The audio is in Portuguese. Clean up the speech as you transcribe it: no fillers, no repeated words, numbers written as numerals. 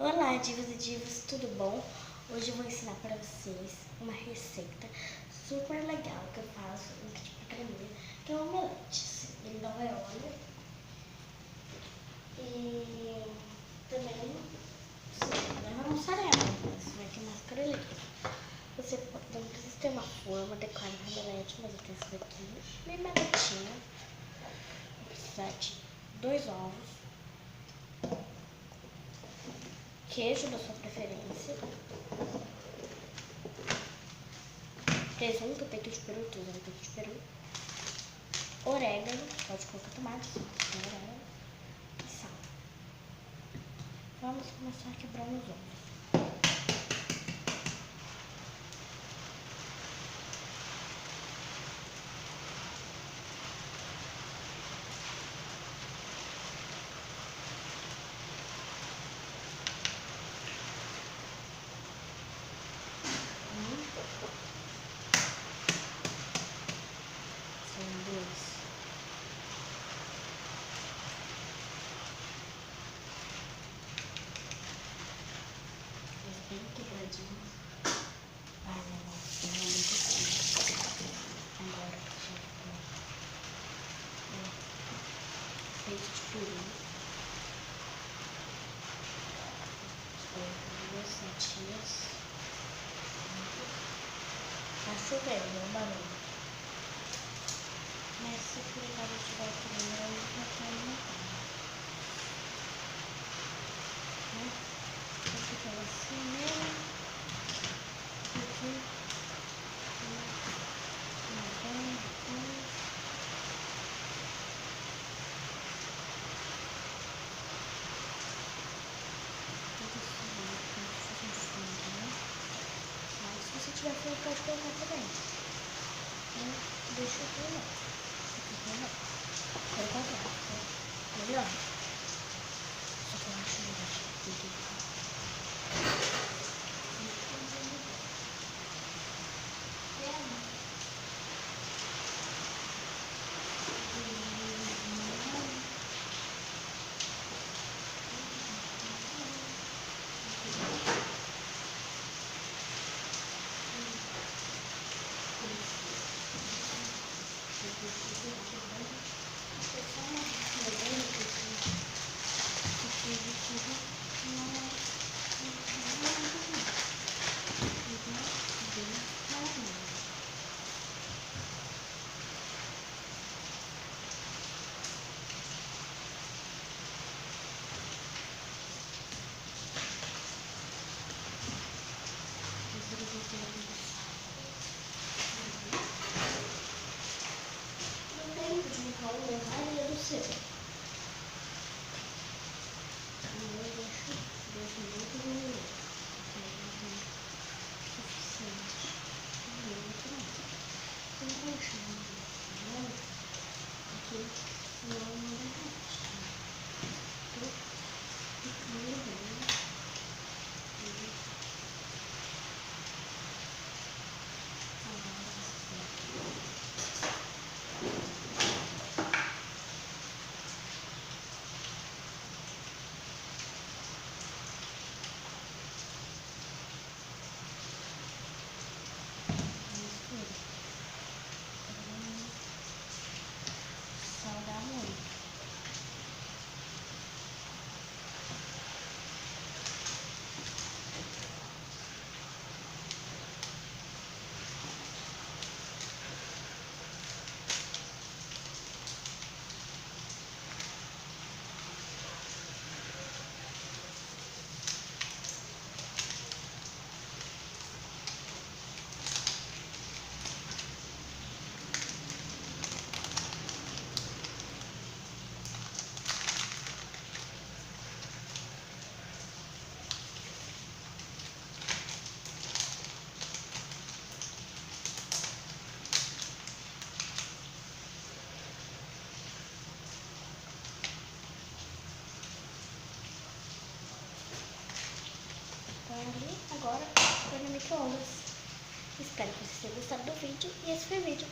Olá, divas e divas, tudo bom? Hoje eu vou ensinar para vocês uma receita super legal que eu faço aqui de academia, que é um omelete. Ele não é óleo. E também não é mussarela, você vai ter máscara ali. Você não precisa ter uma forma adequada para omelete, mas eu tenho isso daqui, bem baratinho. Vou precisar de 2 ovos, queijo da sua preferência, presunto, peito de peru, tô usando peito de peru, orégano, pode colocar tomate, orégano e sal. Vamos começar quebrando os ovos. São 2. Bem quebradinho. Ai, meu Deus, não é muito assim. Agora que já peito de peru. 2 fatias. Tá chovendo, é um barulho. Mas se por acaso estiver querendo, eu não tenho nada. Vou ficar assim mesmo. Aqui. Se você tiver frio, pode colocar também. Deixa eu ver não. Quero comprar. Melhor. Só que eu acho melhor. Do seu. Eu deixo 2 minutos e meio. Suficiente. Eu vou chamar aqui, senão não derrete. Tô picando bem. Ali, agora foi no micro-ondas. Espero que vocês tenham gostado do vídeo e esse foi o vídeo.